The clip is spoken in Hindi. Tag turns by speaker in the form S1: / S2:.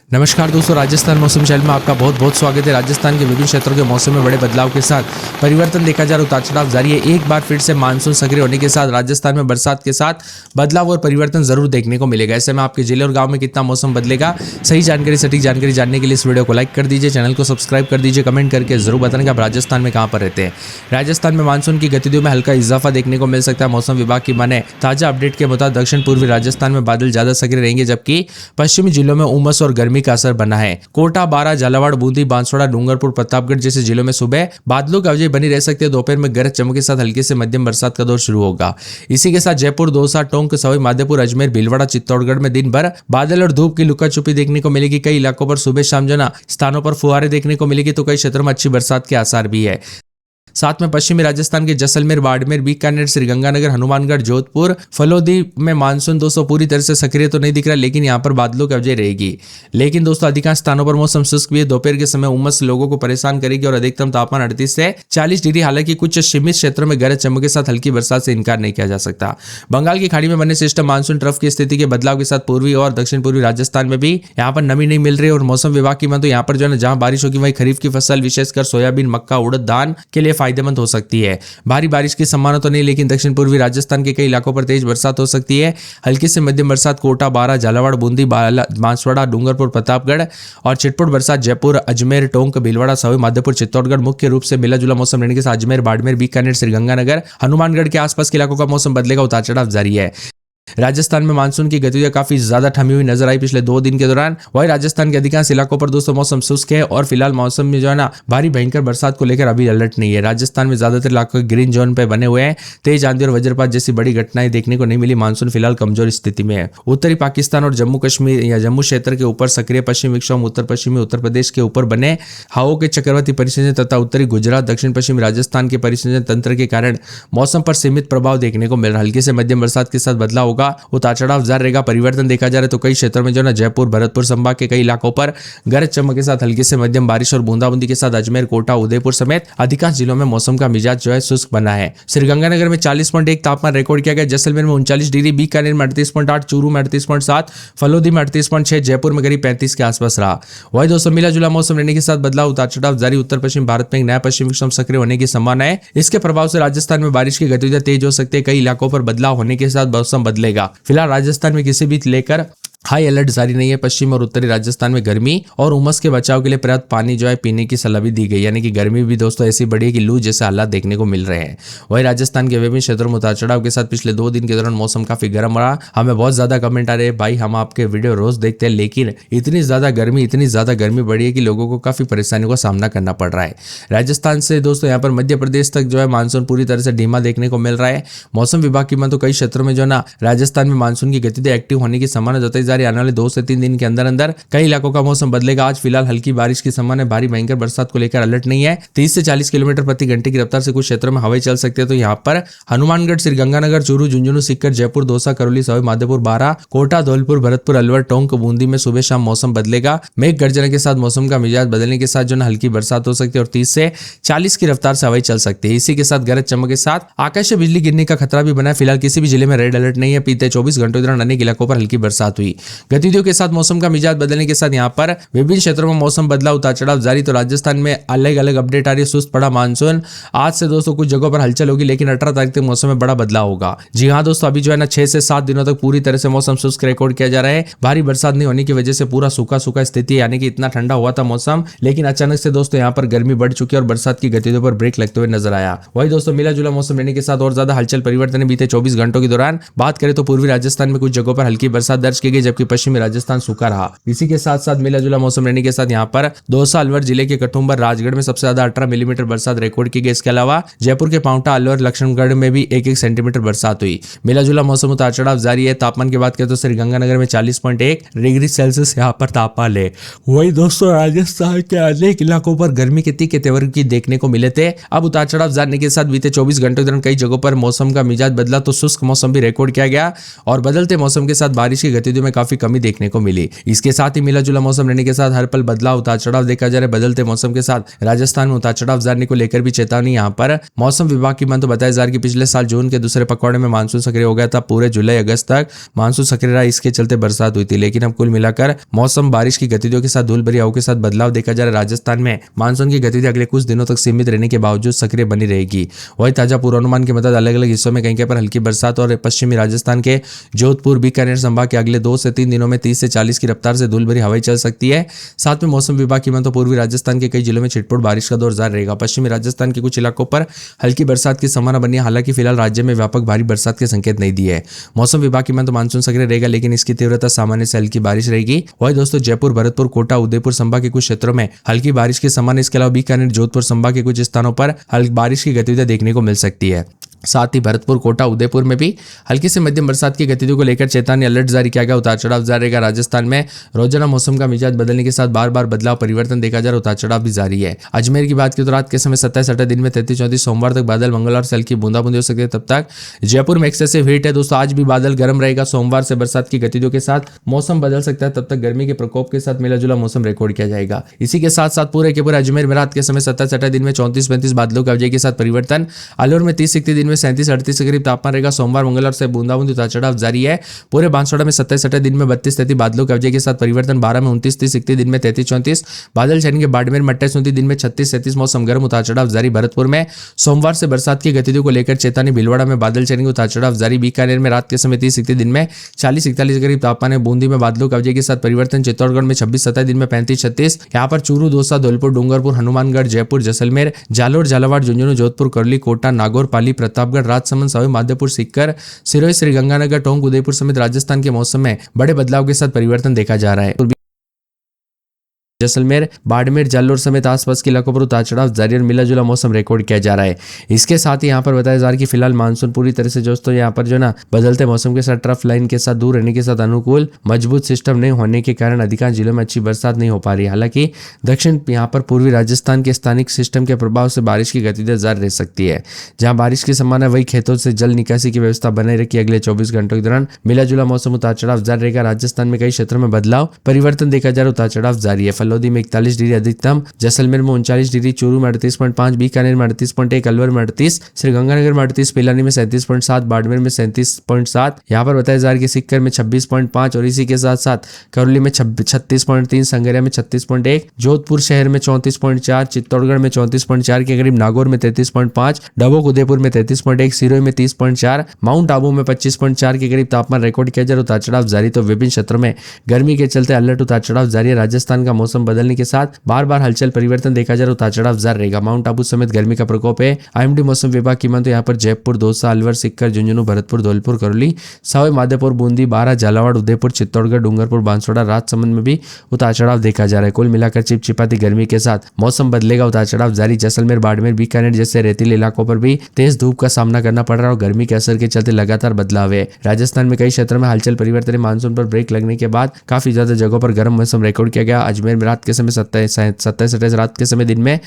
S1: नमस्कार दोस्तों, राजस्थान मौसम चैनल में आपका बहुत बहुत स्वागत है। राजस्थान के विभिन्न क्षेत्रों के मौसम में बड़े बदलाव के साथ परिवर्तन देखा जा रहा, उतार चढ़ाव जारी है। एक बार फिर से मानसून सक्रिय होने के साथ राजस्थान में बरसात के साथ बदलाव और परिवर्तन जरूर देखने को मिलेगा। ऐसे में आपके जिले और गांव में कितना मौसम बदलेगा, सही जानकारी, सटीक जानकारी जानने के लिए इस वीडियो को लाइक कर दीजिए, चैनल को सब्सक्राइब कर दीजिए, कमेंट करके जरूर बताना कि आप राजस्थान में कहां पर रहते हैं। राजस्थान में मानसून की गतिविधियों में हल्का इजाफा देखने को मिल सकता है। मौसम विभाग की माने ताजा अपडेट के मुताबिक दक्षिण पूर्वी राजस्थान में बादल ज्यादा सक्रिय रहेंगे, जबकि पश्चिमी जिलों में उमस और गर्मी का असर बना है। कोटा, बारां, झालावाड़, बूंदी, बांसवाड़ा, डूंगरपुर, प्रतापगढ़ जैसे जिलों में सुबह बादलों की अवधि बनी रह सकती है। दोपहर में गरज चमक के साथ हल्की से मध्यम बरसात का दौर शुरू होगा। इसी के साथ जयपुर, दौसा, टोंक, सवाई माधोपुर, अजमेर, भीलवाड़ा, चित्तौड़गढ़ में दिन भर बादल और धूप की लुका छुपी देखने को मिलेगी। कई इलाकों पर सुबह शाम जना स्थानों पर फुहारे देखने को मिलेगी, तो कई क्षेत्रों में अच्छी बरसात के आसार भी है। साथ में पश्चिमी राजस्थान के जैसलमेर, बाड़मेर, बीकानेर, श्रीगंगानगर, हनुमानगढ़, जोधपुर, फलोदी में मानसून दोस्तों पूरी तरह से सक्रिय तो नहीं दिख रहा, लेकिन यहाँ पर बादलों की अवधि रहेगी। लेकिन दोस्तों अधिकांश स्थानों पर मौसम शुष्क भी है। दोपहर के समय उमस लोगों को परेशान करेगी और अधिकतम तापमान 38 से 40 डिग्री। हालांकि कुछ सीमित क्षेत्रों में गरज चमक के साथ हल्की बरसात से इनकार नहीं किया जा सकता। बंगाल की खाड़ी में बने सिस्टम मानसून ट्रफ की स्थिति के बदलाव के साथ पूर्वी और दक्षिण पूर्वी राजस्थान में भी यहाँ पर नमी नहीं मिल रही और मौसम विभाग की माने तो यहाँ पर जो है जहां बारिश होगी वही खरीफ की फसल विशेषकर सोयाबीन, मक्का, उड़द, धान के लिए फायदेमंद हो सकती है। भारी बारिश की संभावना तो नहीं, लेकिन दक्षिण पूर्वी राजस्थान के कई इलाकों पर तेज बरसात हो सकती है। हल्की से मध्यम बरसात कोटा, बारां, झालावाड़, बूंदी, बांसवाड़ा, डूंगरपुर, प्रतापगढ़ और छिटपुट बरसात जयपुर, अजमेर, टोंक, भीलवाड़ा, सवाई माधोपुर, चित्तौड़गढ़। मुख्य रूप से मिला जुला मौसम रहने के साथ अजमेर, बाड़मेर, बीकानेर, श्रीगंगानगर, हनुमानगढ़ के आसपास के इलाकों का मौसम बदलेगा, उतार चढ़ाव जारी है। राजस्थान में मानसून की गतिविधियां काफी ज्यादा थमी हुई नजर आई पिछले 2 दिन के दौरान। वही राजस्थान के अधिकांश इलाकों पर दोस्तों मौसम शुष्क है और फिलहाल मौसम में जो है ना भारी भयंकर बरसात को लेकर अभी अलर्ट नहीं है। राजस्थान में ज्यादातर इलाकों ग्रीन जोन पे बने हुए हैं। तेज आंधी और वज्रपात जैसी बड़ी घटनाएं देखने को नहीं मिली। मानसून फिलहाल कमजोर स्थिति में है। उत्तरी पाकिस्तान और जम्मू कश्मीर या जम्मू क्षेत्र के ऊपर सक्रिय पश्चिमी विक्षोभ, उत्तर पश्चिमी उत्तर प्रदेश के ऊपर बने हवाओं के चक्रवाती परिसंचरण तथा उत्तरी गुजरात, दक्षिण पश्चिमी राजस्थान के परिसंचरण तंत्र के कारण मौसम पर सीमित प्रभाव देखने को मिल रहा है। हल्की से मध्यम बरसात के साथ बदलाव होगा, उतार चढ़ाव जारी रहेगा। परिवर्तन देखा जा रहा है तो कई क्षेत्रों में जो ना जयपुर, भरतपुर संभाग के कई इलाकों पर गरज चमक के साथ हल्की से मध्यम बारिश और बूंदाबूंदी के साथ अजमेर, कोटा, उदयपुर समेत अधिकांश जिलों में मौसम का मिजाज जो है शुष्क बना है। श्रीगंगानगर में 40.1 तापमान रिकॉर्ड किया गया, जैसलमेर में 39 डिग्री, बीकानेर में 38.8, चूरू में 38.7, फलोदी में 38.6, जयपुर में करीब 35 के आसपास रहा। वही दोस्तों मिला जुला मौसम रहने के साथ बदलाव, उतार चढ़ाव जारी। उत्तर पश्चिम भारत में एक नया पश्चिम विक्षोभ सक्रिय होने की संभावना है। इसके प्रभाव से राजस्थान में बारिश की गतिविधियां तेज हो सकती है। कई इलाकों पर बदलाव होने के साथ मौसम बदलेगा। फिलहाल राजस्थान में किसी भी लेकर हाई अलर्ट जारी नहीं है। पश्चिम और उत्तरी राजस्थान में गर्मी और उमस के बचाव के लिए पर्याप्त पानी जो है पीने की सलाह भी दी गई, यानी कि गर्मी भी दोस्तों ऐसी बढ़ी है कि लू जैसे हालात देखने को मिल रहे हैं। वही राजस्थान के विभिन्न क्षेत्रों में उतार चढ़ाव के साथ पिछले 2 दिन के दौरान मौसम काफी गर्म रहा। हमें बहुत ज्यादा कमेंट आ रहे हैं, भाई हम आपके वीडियो रोज देखते हैं, लेकिन इतनी ज्यादा गर्मी बढ़ी है कि लोगों को काफी परेशानियों का सामना करना पड़ रहा है। राजस्थान से दोस्तों यहाँ पर मध्य प्रदेश तक जो है मानसून पूरी तरह से धीमा देखने को मिल रहा है। मौसम विभाग की माने तो कई क्षेत्रों में जो ना राजस्थान में मानसून की गतिविधियां एक्टिव होने की संभावना जताई जा रही है। आने वाले 2 से 3 दिन के अंदर अंदर कई इलाकों का मौसम बदलेगा। आज फिलहाल हल्की बारिश की संभावना है। भारी भयंकर बरसात को लेकर अलर्ट नहीं है। 30 से 40 किलोमीटर प्रति घंटे की रफ्तार से कुछ क्षेत्रों में हवाएं चल सकती है। तो यहाँ पर हनुमानगढ़, श्रीगंगानगर, चूरू, झुंझुनू, सीकर, जयपुर, दौसा, करौली, सवाई माधोपुर, बारां, कोटा, धौलपुर, भरतपुर, अलवर, टोंक, बूंदी में सुबह शाम मौसम बदलेगा। मेघ गर्जन के साथ मौसम का मिजाज बदलने के साथ जो है हल्की बरसात हो सकती है और 30 से 40 की रफ्तार से हवाएं चल सकती है। इसी के साथ गरज चमक के साथ आकाश से बिजली गिरने का खतरा भी बना है। फिलहाल किसी भी जिले में रेड अलर्ट नहीं है। बीते 24 घंटों के दौरान अनेक इलाकों पर हल्की बरसात हुई। गतिविधियों के साथ मौसम का मिजाज बदलने के साथ यहाँ पर विभिन्न क्षेत्रों में मौसम बदलाव, उतार चढ़ाव जारी। तो राजस्थान में अलग अलग अपडेट आ रही है। सुस्त पड़ा मानसून। आज से दोस्तों कुछ जगहों पर हलचल होगी, लेकिन 18 तारीख तक मौसम में बड़ा बदलाव होगा। जी हाँ दोस्तों, अभी जो है ना 6 से 7 दिनों तक पूरी तरह से मौसम शुष्क रिकॉर्ड किया जा रहा है। भारी बरसात नहीं होने की वजह से पूरा सूखा सूखा स्थिति, यानी कि इतना ठंडा हुआ था मौसम, लेकिन अचानक से दोस्तों यहाँ पर गर्मी बढ़ चुकी है और बरसात की गतिविधियों पर ब्रेक लगते हुए नजर आया। वही दोस्तों मिला जुला मौसम रहने के साथ और ज्यादा हलचल परिवर्तन है। बीते 24 घंटों के दौरान बात करें तो पूर्वी राजस्थान में कुछ जगहों पर हल्की बरसात दर्ज की गई, जबकि पश्चिमी राजस्थान सूखा रहा। इसी के साथ साथ मिला जुला मौसम रहने के साथ यहाँ पर दौसा, अलवर जिले के कठुम्बर, राजगढ़ में सबसे ज्यादा 18 मिलीमीटर बरसात रिकॉर्ड की गई। इसके अलावा जयपुर के पांवटा, अलवर, लक्ष्मणगढ़ में भी 1-1 सेंटीमीटर बरसात हुई। मिला जुला मौसम उतार चढ़ाव जारी है। तापमान की बात करें तो श्रीगंगानगर में 40.1 डिग्री सेल्सियस यहाँ पर तापमान है। वही दोस्तों राजस्थान के अनेक इलाकों पर गर्मी के तीखे तेवर की देखने को मिले थे। अब उतार चढ़ाव जाने के साथ बीते 24 घंटों के दौरान कई जगहों पर मौसम का मिजाज बदला, तो शुष्क मौसम भी रिकॉर्ड किया गया और बदलते मौसम के साथ बारिश की गतिविधियों में काफी कमी देखने को मिली। इसके साथ ही मिला जुला मौसम रहने के साथ हर पल बदलाव उतार चढ़ाव देखा जा रहा है। बदलते मौसम के साथ राजस्थान में उतार चढ़ाव जाने को लेकर भी चेतावनी यहाँ पर मौसम विभाग की माने तो बताया जा रहा है कि पिछले साल जून के दूसरे पखवाड़े में मानसून सक्रिय हो गया था। पूरे जुलाई अगस्त तक मानसून सक्रिय रहा, इसके चलते बरसात हुई थी। लेकिन अब कुल मिलाकर मौसम बारिश की गतिविधियों के साथ धूल भरी हवाओं के साथ बदलाव देखा जा रहा है। राजस्थान में मानसून की गतिविधि अगले कुछ दिनों तक सीमित रहने के बावजूद सक्रिय बनी रहेगी। वही ताजा पूर्वानुमान के मुताबिक अलग अलग हिस्सों में कहीं पर हल्की बरसात और पश्चिमी राजस्थान के जोधपुर बीकानेर संभाग के अगले 2 से 3 दिनों में 30 से 40 की रफ्तार से धूल भरी हवाएं चल सकती है। साथ में मौसम विभाग की माने तो पूर्वी राजस्थान के कई जिलों में छिटपुट बारिश का दौर जारी रहेगा। पश्चिमी राजस्थान के कुछ इलाकों पर हल्की बरसात की संभावना बनी है। हालांकि फिलहाल राज्य में व्यापक भारी बरसात के संकेत नहीं दिए है। मौसम विभाग की माने तो मानसून सक्रिय रहेगा, लेकिन इसकी तीव्रता सामान्य से हल्की बारिश रहेगी। वही दोस्तों जयपुर, भरतपुर, कोटा, उदयपुर संभाग के कुछ क्षेत्रों में हल्की बारिश की संभावना। इसके अलावा बीकानेर, जोधपुर संभाग के कुछ स्थानों पर हल्की बारिश की गतिविधियां देखने को मिल सकती है। साथ ही भरतपुर, कोटा, उदयपुर में भी हल्की से मध्यम बरसात की गतिविधियों को लेकर चेतावनी अलर्ट जारी किया गया। उतार चढ़ाव जारी रहेगा। राजस्थान में रोजाना मौसम का मिजाज बदलने के साथ बार बार बदलाव परिवर्तन देखा जा रहा है। उतार चढ़ाव भी जारी है। अजमेर की बात की तो रात के समय 27-28 दिन में 33-34 सोमवार तक बादल, मंगलवार से हल्की बूंदाबूंदी हो सकती है। तब तक जयपुर में एक्सेसिव हीट है दोस्तों, आज भी बादल गर्म रहेगा। सोमवार से बरसात की गतिविधियों के साथ मौसम बदल सकता है। तब तक गर्मी के प्रकोप के साथ मिला जुला मौसम रिकॉर्ड किया जाएगा। इसी के साथ साथ पूरे के पूरे अजमेर में रात के समय 27-28 दिन में 34-35 बादलों की अवधि के साथ परिवर्तन। अलवर में 30-31 दिन में 37-38 के करीब तापमान रहेगा। सोमवार, मंगलवार से बूंदाबूंदी उतार चढ़ाव जारी है। पूरे बांसवाड़ा में 27-28 दिन में 32-33 बादलों की अवधि के साथ परिवर्तन। 12 में 29-30-31 दिन में 33-34 बादल छाएंगे। बाड़मेर में 28-29 दिन में 36-37 मौसम गर्म, उतार चढ़ाव जारी। भरतपुर में सोमवार से बरसात की गतिविधियों को लेकर चेतावनी। भीलवाड़ा में बादल छाएंगे, उतार चढ़ाव जारी। बीकानेर में रात के समय 30-31 दिन में 40-41 के करीब तापमान है। बूंदी में बादलों की अवधि के साथ परिवर्तन। चित्तौड़गढ़ में 26-27 दिन में 35-36। यहाँ पर चूरू, दौसा, धौलपुर, डूंगरपुर, हनुमानगढ़, जयपुर, जैसलमेर, जालोर, झालावाड़, झुंझुनू, जोधपुर, करौली, कोटा, नागौर, पाली, प्रतापगढ़, राजसमंद, सवाई माधोपुर, सीकर, सिरोही, श्रीगंगानगर, टोंक, उदयपुर समेत राजस्थान के मौसम में बड़े बदलाव के साथ परिवर्तन देखा जा रहा है। जैसलमेर, बाड़मेर, जालोर समेत आसपास के इलाकों पर उतार चढ़ाव जारी और मिला जुला मौसम रिकॉर्ड किया जा रहा है। इसके साथ ही यहाँ पर बताया जा रहा है कि फिलहाल मानसून पूरी तरह से दोस्तों यहाँ पर जो ना बदलते मौसम के साथ ट्रफ लाइन के साथ दूर रहने के साथ अनुकूल मजबूत सिस्टम नहीं होने के कारण अधिकांश जिलों में अच्छी बरसात नहीं हो पा रही। हालांकि दक्षिण यहाँ पर पूर्वी राजस्थान के स्थानिक सिस्टम के प्रभाव से बारिश की गतिविधियां जारी रह सकती है। जहाँ बारिश की संभावना, वही खेतों से जल निकासी की व्यवस्था बनाए रखी। अगले 24 घंटों के दौरान मिला जुला मौसम उतार चढ़ाव जारी रहेगा। राजस्थान में कई क्षेत्रों में बदलाव परिवर्तन देखा जा रहा है। उतार चढ़ाव जारी है। फलोदी में 41 डिग्री अधिकतम, जैसलमेर में 39 डिग्री, चूरू में 38.5, बीकानेर में 38.1, अलवर में 38, श्रीगंगानगर में 38, पिलानी में 37.7, बाड़मेर में 37.7। यहाँ पर बताया जा रहा है कि सीकर में 26.5 और इसी के साथ साथ करौली में 36.3, संगरिया में 36.1, जोधपुर शहर में 34.4, चित्तौड़गढ़ में 34.4 के करीब, नागौर में 33.5, डबोक, उदयपुर में 33.1, सिरोही में 30.4, माउंट आबू में 25.4 के करीब तापमान रिकॉर्ड किया जा रहा है। उतार चढ़ाव जारी। तो विभिन्न क्षेत्रों में गर्मी के चलते अलर्ट, उतार चढ़ाव जारी है। राजस्थान का मौसम बदलने के साथ बार बार हलचल परिवर्तन देखा जा रहा है। उतार चढ़ाव जारी रहेगा। माउंट आबू समेत गर्मी का प्रकोप है। आईएमडी मौसम विभाग की माने तो यहाँ पर जयपुर, दौसा, अलवर, सीकर, झुंझुनू, भरतपुर, धौलपुर, करौली, सवाई माधोपुर, बूंदी, बारां, झालावाड़, उदयपुर, चित्तौड़गढ़, डूंगरपुर, बांसवाड़ा, राजसमंद में भी उतार चढ़ाव देखा जा रहा है। कुल मिलाकर चिपचिपाती गर्मी के साथ मौसम बदलेगा। उतार चढ़ाव जारी। जैसलमेर, बाड़मेर, बीकानेर जैसे रेतीले इलाकों पर भी तेज धूप का सामना करना पड़ रहा है और गर्मी के असर के चलते लगातार बदलाव है। राजस्थान में कई क्षेत्रों में हलचल परिवर्तन। मानसून पर ब्रेक लगने के बाद काफी ज्यादा जगहों पर गर्म मौसम रिकॉर्ड किया गया। अजमेर में रात के समय 27-28 रात के समय दिन में